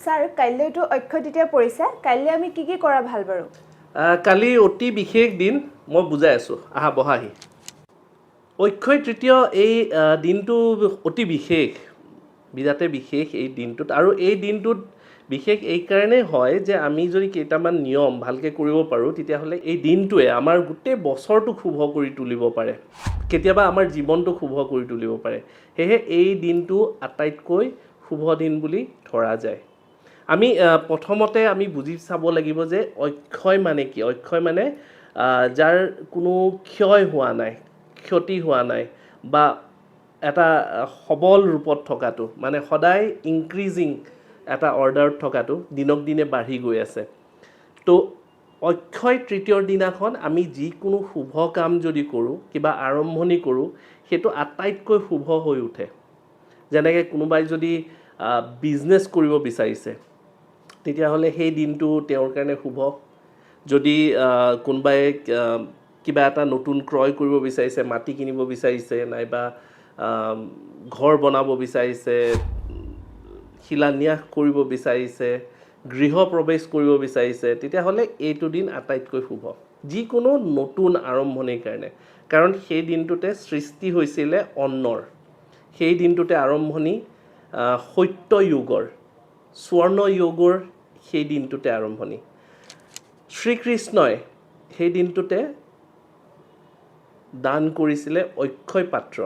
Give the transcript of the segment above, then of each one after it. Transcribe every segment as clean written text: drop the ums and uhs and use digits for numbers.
Sir কাইলৈতো অক্ষয় তৃতীয়া পৰিছে কাইলৈ আমি কি কৰা ভাল বাৰু কালি অতি বিশেষ দিন মই বুজাই আছোঁ আহা বহাহি অক্ষয় তৃতীয় এই দিনটো অতি বিশেষ বিৰাটে বিশেষ এই দিনটোত আৰু এই দিনটোত বিশেষ এইকাৰণেই হয় যে আমি যদি কেইটামান নিয়ম ভালকৈ কৰিব পাৰোঁ তেতিয়াহ'লে এই দিনটোৱে আমাৰ গোটেই বছৰটো শুভ কৰি তুলিব পাৰে কেতিয়াবা আমাৰ জীৱনটো শুভ কৰি তুলিব পাৰে সেয়েহে এই দিনটো আটাইতকৈ শুভ দিন বুলি ধৰা যায় আমি প্ৰথমতে আমি বুজি চাব লাগিব যে অক্ষয় মানে কি অক্ষয় মানে যাৰ কোনো ক্ষয় হোৱা নাই ক্ষতি হোৱা নাই বা এটা সবল ৰূপত থকাটো মানে সদায় ইনক্ৰিজিং এটা অৰ্ডাৰত থকাটো দিনক দিনে বাঢ়ি গৈ আছে তো অক্ষয় তৃতীয়ৰ দিনাখন আমি যিকোনো শুভ কাম যদি কৰোঁ কিবা আৰম্ভণি কৰোঁ সেইটো আটাইতকৈ শুভ হৈ উঠে যেনেকৈ কোনোবাই যদি বিজনেছ কৰিব বিচাৰিছে তেতিয়াহ'লে সেই দিনটো তেওঁৰ কাৰণে শুভ যদি কোনোবাই কিবা এটা নতুন ক্ৰয় কৰিব বিচাৰিছে মাটি কিনিব বিচাৰিছে নাইবা ঘৰ বনাব বিচাৰিছে শিলান্যাস কৰিব বিচাৰিছে গৃহ প্ৰৱেশ কৰিব বিচাৰিছে তেতিয়াহ'লে এইটো দিন আটাইতকৈ শুভ যিকোনো নতুন আৰম্ভণিৰ কাৰণে কাৰণ সেই দিনটোতে সৃষ্টি হৈছিলে অন্নৰ সেই দিনটোতে আৰম্ভণি সত্যযুগৰ স্বৰ্ণযুগৰ সেই দিনটোতে আৰম্ভণি শ্ৰীকৃষ্ণই সেই দিনটোতে দান কৰিছিলে অক্ষয় পাত্ৰ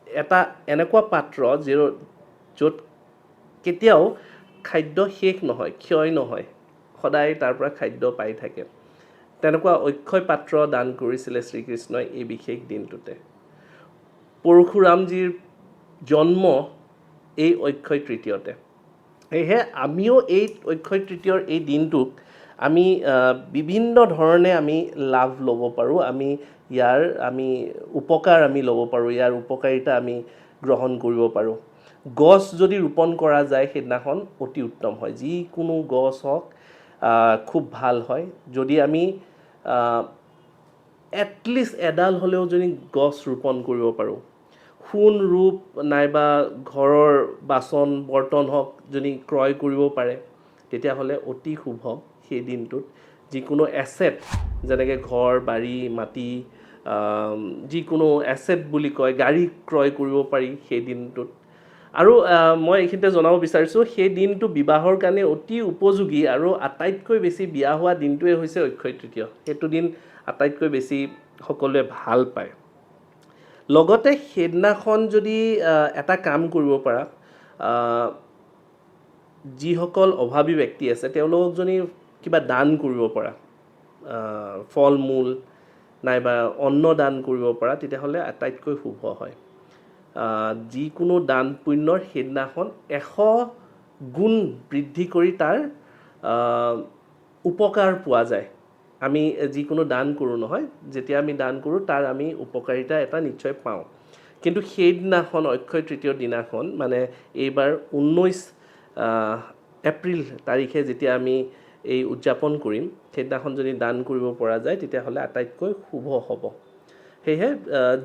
এটা এনেকুৱা পাত্ৰ য'ত কেতিয়াও খাদ্য শেষ নহয় ক্ষয় নহয় সদায় তাৰ পৰা খাদ্য পাই থাকে তেনেকুৱা অক্ষয় পাত্ৰ দান কৰিছিলে শ্ৰীকৃষ্ণই এই বিশেষ দিনটোতে পৰশুৰামজীৰ জন্ম এই অক্ষয় তৃতীয়তে সেয়েহে আমিও এই অক্ষয় তৃতীয়ৰ এই দিনটোক আমি বিভিন্ন ধৰণে আমি লাভ ল'ব পাৰোঁ আমি উপকাৰ আমি ল'ব পাৰোঁ ইয়াৰ উপকাৰিতা আমি গ্ৰহণ কৰিব পাৰোঁ গছ যদি ৰোপণ কৰা যায় সেইদিনাখন অতি উত্তম হয় যিকোনো গছ হওক খুব ভাল হয় যদি আমি এটলিষ্ট এডাল হ'লেও যদি গছ ৰোপণ কৰিব পাৰোঁ সোণ ৰূপ নাইবা ঘৰৰ বাচন বৰ্তন হওক যদি ক্ৰয় কৰিব পাৰে তেতিয়াহ'লে অতি শুভ সেই দিনটোত যিকোনো এছেট যেনেকৈ ঘৰ বাৰী মাটি যিকোনো এছেট বুলি কয় গাড়ী ক্ৰয় কৰিব পাৰি সেই দিনটোত আৰু মই এইখিনিতে জনাব বিচাৰিছোঁ সেই দিনটো বিবাহৰ কাৰণে অতি উপযোগী আৰু আটাইতকৈ বেছি বিয়া হোৱা দিনটোৱে হৈছে অক্ষয় তৃতীয় সেইটো দিন আটাইতকৈ বেছি সকলোৱে ভাল পায় লগতে সেইদিনাখন যদি এটা কাম কৰিব পাৰা যিসকল অভাৱী ব্যক্তি আছে তেওঁলোকক যদি কিবা দান কৰিব পাৰা ফল মূল নাইবা অন্ন দান কৰিব পাৰা তেতিয়াহ'লে আটাইতকৈ শুভ হয় যিকোনো দান পুণ্যৰ সেইদিনাখন 100 গুণ বৃদ্ধি কৰি তাৰ উপকাৰ পোৱা যায় আমি যিকোনো দান কৰোঁ নহয় যেতিয়া আমি দান কৰোঁ তাৰ আমি উপকাৰিতা এটা নিশ্চয় পাওঁ কিন্তু সেইদিনাখন অক্ষয় তৃতীয়ৰ দিনাখন মানে এইবাৰ 19 এপ্ৰিল তাৰিখে যেতিয়া আমি এই উদযাপন কৰিম সেইদিনাখন যদি দান কৰিব পৰা যায় তেতিয়াহ'লে আটাইতকৈ শুভ হ'ব সেয়েহে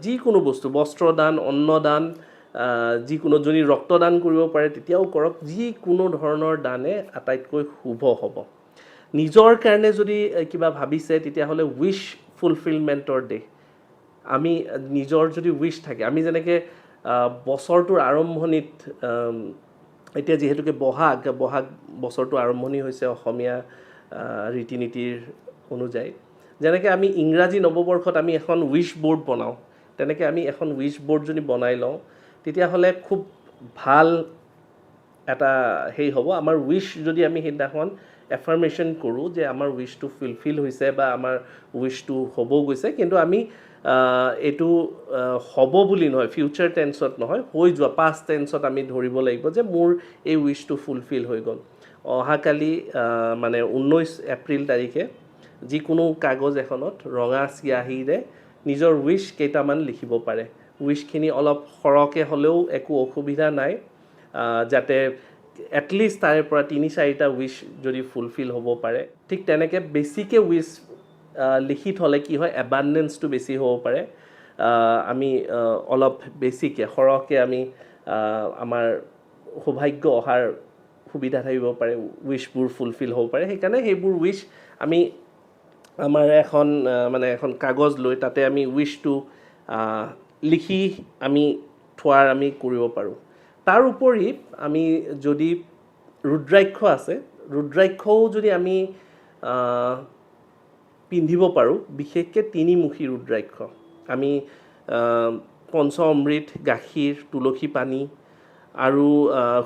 যিকোনো বস্তু বস্ত্ৰদান অন্নদান যিকোনো যদি ৰক্তদান কৰিব পাৰে তেতিয়াও কৰক যিকোনো ধৰণৰ দানে আটাইতকৈ শুভ হ'ব নিজৰ কাৰণে যদি কিবা ভাবিছে তেতিয়াহ'লে উইচ ফুলফিলমেণ্টৰ ডে আমি নিজৰ যদি উইচ থাকে আমি যেনেকৈ বছৰটোৰ আৰম্ভণিত এতিয়া যিহেতুকে বহাগ বছৰটো আৰম্ভণি হৈছে অসমীয়া ৰীতি নীতিৰ অনুযায়ী যেনেকৈ আমি ইংৰাজী নৱবৰ্ষত আমি এখন উইচ ব'ৰ্ড বনাওঁ তেনেকৈ আমি এখন উইচ ব'ৰ্ড যদি বনাই লওঁ তেতিয়াহ'লে খুব ভাল এটা হেৰি হ'ব আমাৰ উইচ যদি আমি সেইদিনাখন এফাৰ্মেশ্যন কৰোঁ যে আমাৰ উইচটো ফুলফিল হৈছে বা আমাৰ উইচটো হ'ব গৈছে কিন্তু আমি এইটো হ'ব বুলি নহয় ফিউচাৰ টেন্সত নহয় হৈ যোৱা পাষ্ট টেন্সত আমি ধৰিব লাগিব যে মোৰ এই উইচটো ফুলফিল হৈ গ'ল অহাকালি মানে 19 এপ্ৰিল তাৰিখে যিকোনো কাগজ এখনত ৰঙা চিয়াহীৰে নিজৰ উইচ কেইটামান লিখিব পাৰে উইচখিনি অলপ সৰহকৈ হ'লেও একো অসুবিধা নাই যাতে এটলিষ্ট তাৰে পৰা 3-4টা উইচ যদি ফুলফিল হ'ব পাৰে ঠিক তেনেকৈ বেছিকৈ উইচ লিখি থ'লে কি হয় এবাণ্ডেঞ্চটো বেছি হ'ব পাৰে আমি অলপ বেছিকৈ সৰহকৈ আমি আমাৰ সৌভাগ্য অহাৰ সুবিধা থাকিব পাৰে, উইচবোৰ ফুলফিল হ'ব পাৰে। সেইকাৰণে সেইবোৰ উইচ আমি আমাৰ এখন মানে এখন কাগজ লৈ তাতে আমি উইচটো লিখি আমি থোৱাৰ আমি কৰিব পাৰোঁ। তাৰ উপৰি আমি যদি ৰুদ্ৰাক্ষ আছে, ৰুদ্ৰাক্ষও যদি আমি পিন্ধিব পাৰোঁ, বিশেষকৈ তিনিমুখী ৰুদ্ৰাক্ষ। আমি পঞ্চ অমৃত, গাখীৰ, তুলসী পানী আৰু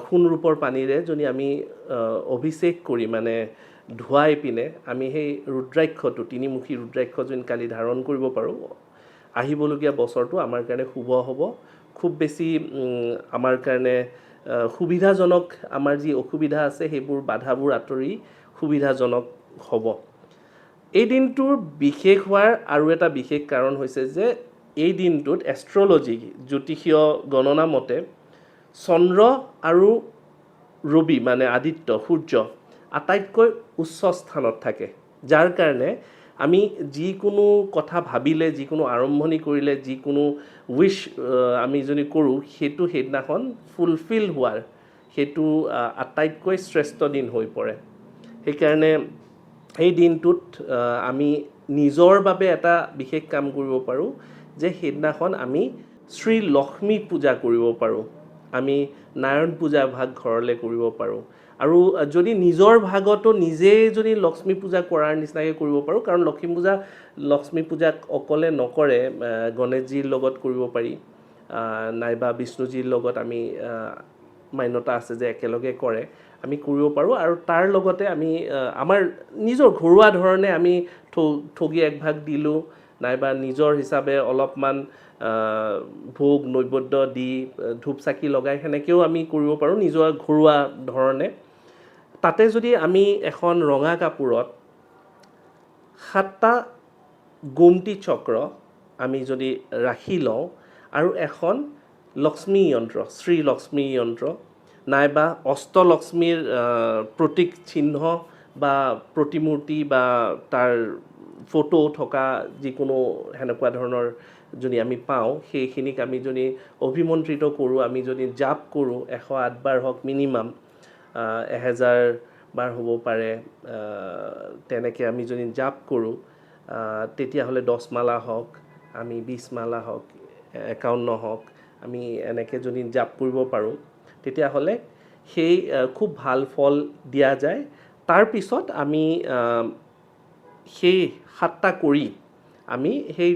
সোণৰূপৰ পানীৰে যদি আমি অভিষেক কৰি মানে ধুৱাই পিনে আমি সেই ৰুদ্ৰাক্ষটো, তিনিমুখী ৰুদ্ৰাক্ষ যদি কালি ধাৰণ কৰিব পাৰোঁ, আহিবলগীয়া বছৰটো আমাৰ কাৰণে শুভ হ'ব। খুব বেছি আমাৰ কাৰণে সুবিধাজনক, আমাৰ যি অসুবিধা আছে সেইবোৰ বাধাবোৰ আঁতৰি সুবিধাজনক হ'ব। এই দিনটোৰ বিশেষ হোৱাৰ আৰু এটা বিশেষ কাৰণ হৈছে যে এই দিনটোত এষ্ট্ৰলজি, জ্যোতিষীয় গণনা মতে চন্দ্ৰ আৰু ৰবি মানে আদিত্য, সূৰ্য আটাইতকৈ উচ্চ স্থানত থাকে, যাৰ কাৰণে আমি যিকোনো কথা ভাবিলে, যিকোনো আৰম্ভণি কৰিলে, যিকোনো উইচ আমি যদি কৰোঁ, সেইটো সেইদিনাখন ফুলফিল হোৱাৰ সেইটো আটাইতকৈ শ্ৰেষ্ঠ দিন হৈ পৰে। সেইকাৰণে সেই দিনটোত আমি নিজৰ বাবে এটা বিশেষ কাম কৰিব পাৰোঁ যে সেইদিনাখন আমি শ্ৰী লক্ষ্মী পূজা কৰিব পাৰোঁ, আমি নাৰায়ণ পূজা ভাগ ঘৰলৈ কৰিব পাৰোঁ। আৰু যদি নিজৰ ভাগতো নিজেই যদি লক্ষ্মী পূজা কৰাৰ নিচিনাকৈ কৰিব পাৰোঁ, কাৰণ লক্ষ্মী পূজা অকলে নকৰে, গণেশজীৰ লগত কৰিব পাৰি, নাইবা বিষ্ণুজীৰ লগত আমি মান্যতা আছে যে একেলগে কৰে, আমি কৰিব পাৰোঁ। আৰু তাৰ লগতে আমি আমাৰ নিজৰ ঘৰুৱা ধৰণে আমি ঠগি একভাগ দিলোঁ, নাইবা নিজৰ হিচাপে অলপমান ভোগ নৈবেদ্য দি ধূপ চাকি লগাই সেনেকৈও আমি কৰিব পাৰোঁ নিজৰ ঘৰুৱা ধৰণে। তাতে যদি আমি এখন ৰঙা কাপোৰত 7টা গোমতী চক্ৰ আমি যদি ৰাখি লওঁ আৰু এখন লক্ষ্মী যন্ত্ৰ, শ্ৰী লক্ষ্মী যন্ত্ৰ নাইবা অষ্টলক্ষ্মীৰ প্ৰতীক চিহ্ন বা প্ৰতিমূৰ্তি বা তাৰ ফটো থকা যিকোনো সেনেকুৱা ধৰণৰ যদি আমি পাওঁ, সেইখিনিক আমি যদি অভিমন্ত্ৰিত কৰোঁ, আমি যদি জাপ কৰোঁ, 108 বাৰ হওক মিনিমাম, 1000 বাৰ হ'ব পাৰে, তেনেকৈ আমি যদি জাপ কৰোঁ, তেতিয়াহ'লে 10 মালা হওক, আমি 20 মালা হওক, 51 হওক, আমি এনেকৈ যদি জাপ কৰিব পাৰোঁ, তেতিয়াহ'লে সেই খুব ভাল ফল দিয়া যায়। তাৰপিছত আমি সেই 7টা কৰি আমি সেই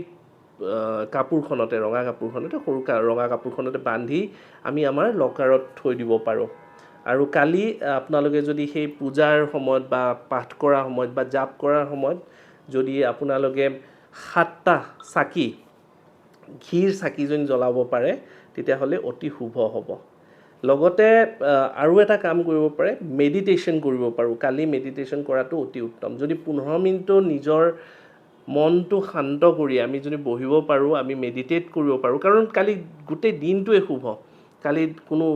কাপোৰখনতে, ৰঙা কাপোৰখনতে, সৰু ৰঙা কাপোৰখনতে বান্ধি আমি আমাৰ লকাৰত থৈ দিব পাৰোঁ। আৰু কালি আপোনালোকে যদি সেই পূজাৰ সময়ত বা পাঠ কৰাৰ সময়ত বা জাপ কৰাৰ সময়ত যদি আপোনালোকে 7টা চাকি, ঘিৰ চাকি যদি জ্বলাব পাৰে, তেতিয়াহ'লে অতি শুভ হ'ব। লগতে আৰু এটা কাম কৰিব পাৰে, মেডিটেশ্যন কৰিব পাৰোঁ। কালি মেডিটেশ্যন কৰাটো অতি উত্তম। যদি 15 মিনিটো নিজৰ মনটো শান্ত কৰি আমি যদি বহিব পাৰোঁ, আমি মেডিটেট কৰিব পাৰোঁ, কাৰণ কালি গোটেই দিনটোৱে শুভ। কালি কোনো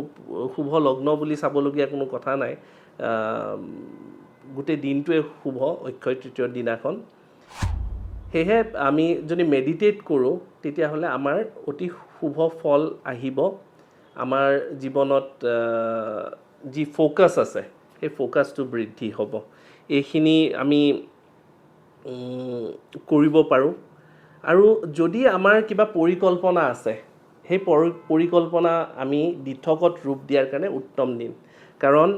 শুভ লগ্ন বুলি চাবলগীয়া কোনো কথা নাই, গোটেই দিনটোৱে শুভ অক্ষয় তৃতীয়ৰ দিনাখন। সেয়েহে আমি যদি মেডিটেট কৰোঁ, তেতিয়াহ'লে আমাৰ অতি শুভ ফল আহিব। আমাৰ জীৱনত যি ফ'কাছ আছে, সেই ফ'কাছটো বৃদ্ধি হ'ব। এইখিনি আমি কৰিব পাৰোঁ। আৰু যদি আমাৰ কিবা পৰিকল্পনা আছে, সেই পৰিকল্পনা আমি দিঠকত ৰূপ দিয়াৰ কাৰণে উত্তম দিন। কাৰণ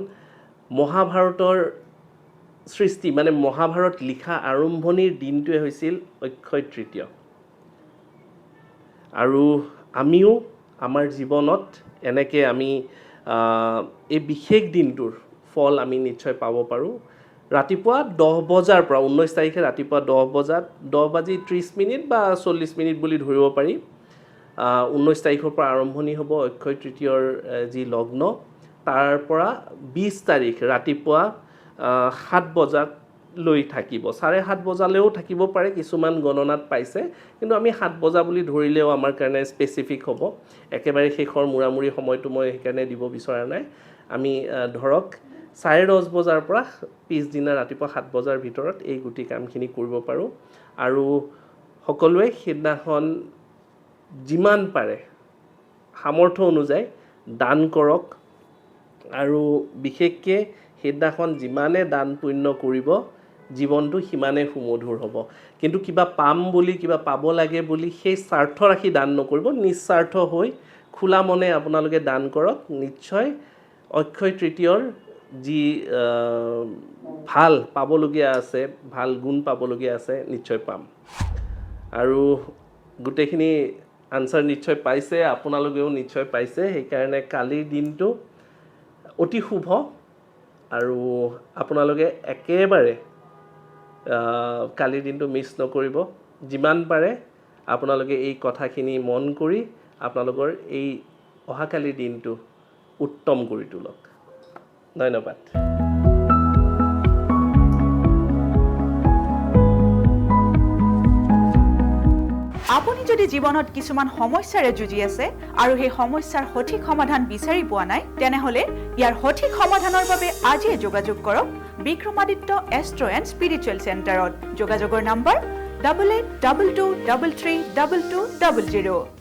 মহাভাৰতৰ সৃষ্টি মানে মহাভাৰত লিখা আৰম্ভণিৰ দিনটোৱে হৈছিল অক্ষয় তৃতীয়। আৰু আমিও আমাৰ জীৱনত এনেকৈ আমি এই বিশেষ দিনটোৰ ফল আমি নিশ্চয় পাব পাৰোঁ। ৰাতিপুৱা 10 বজাৰ পৰা 19 তাৰিখে ৰাতিপুৱা 10 বাজি 30 মিনিট বা 40 মিনিট বুলি ধৰিব পাৰি, 19 তাৰিখৰ পৰা আৰম্ভণি হ'ব অক্ষয় তৃতীয়ৰ যি লগ্ন। তাৰ পৰা 20 তাৰিখ ৰাতিপুৱা 7 বজালৈ থাকিব, 7:30 বজালৈও থাকিব পাৰে, কিছুমান গণনাত পাইছে, কিন্তু আমি 7 বজা বুলি ধৰিলেও আমাৰ কাৰণে স্পেচিফিক হ'ব। একেবাৰে শেষৰ মূৰামূৰি সময়টো মই সেইকাৰণে দিব বিচৰা নাই। আমি ধৰক 10:30 বজাৰ পৰা পিছদিনা ৰাতিপুৱা 7 বজাৰ ভিতৰত এই গোটেই কামখিনি কৰিব পাৰোঁ। আৰু সকলোৱে সেইদিনাখন যিমান পাৰে সামৰ্থ্য অনুযায়ী দান কৰক, আৰু বিশেষকৈ সেইদিনাখন যিমানে দান পুণ্য কৰিব জীৱনটো সিমানে সুমধুৰ হ'ব কিন্তু কিবা পাম বুলি কিবা পাব লাগে বুলি সেই স্বাৰ্থ ৰাখি দান নকৰিব নিস্বাৰ্থ হৈ খোলা মনে আপোনালোকে দান কৰক নিশ্চয় অক্ষয় তৃতীয়ৰ যি ভাল পাবলগীয়া আছে ভাল গুণ পাবলগীয়া আছে নিশ্চয় পাম আৰু গোটেইখিনি আনসাৰ নিশ্চয় পাইছে আপোনালোকেও নিশ্চয় পাইছে সেইকাৰণে কালিৰ দিনটো অতি শুভ আৰু আপোনালোকে একেবাৰে কালিৰ দিনটো মিছ নকৰিব যিমান পাৰে আপোনালোকে এই কথাখিনি মন কৰি আপোনালোকৰ এই অহাকালিৰ দিনটো উত্তম কৰি তোলক ধন্যবাদ আপুনি যদি জীৱনত কিছুমান সমস্যাৰে যুঁজি আছে আৰু সেই সমস্যাৰ সঠিক সমাধান বিচাৰি পোৱা নাই তেনেহলে ইয়াৰ সঠিক সমাধানৰ বাবে আজিয়ে যোগাযোগ কৰক বিক্ৰমাদিত্য এষ্ট্ৰো এণ্ড স্পিৰিচুৱেল চেণ্টাৰত যোগাযোগৰ নম্বৰ 8822332200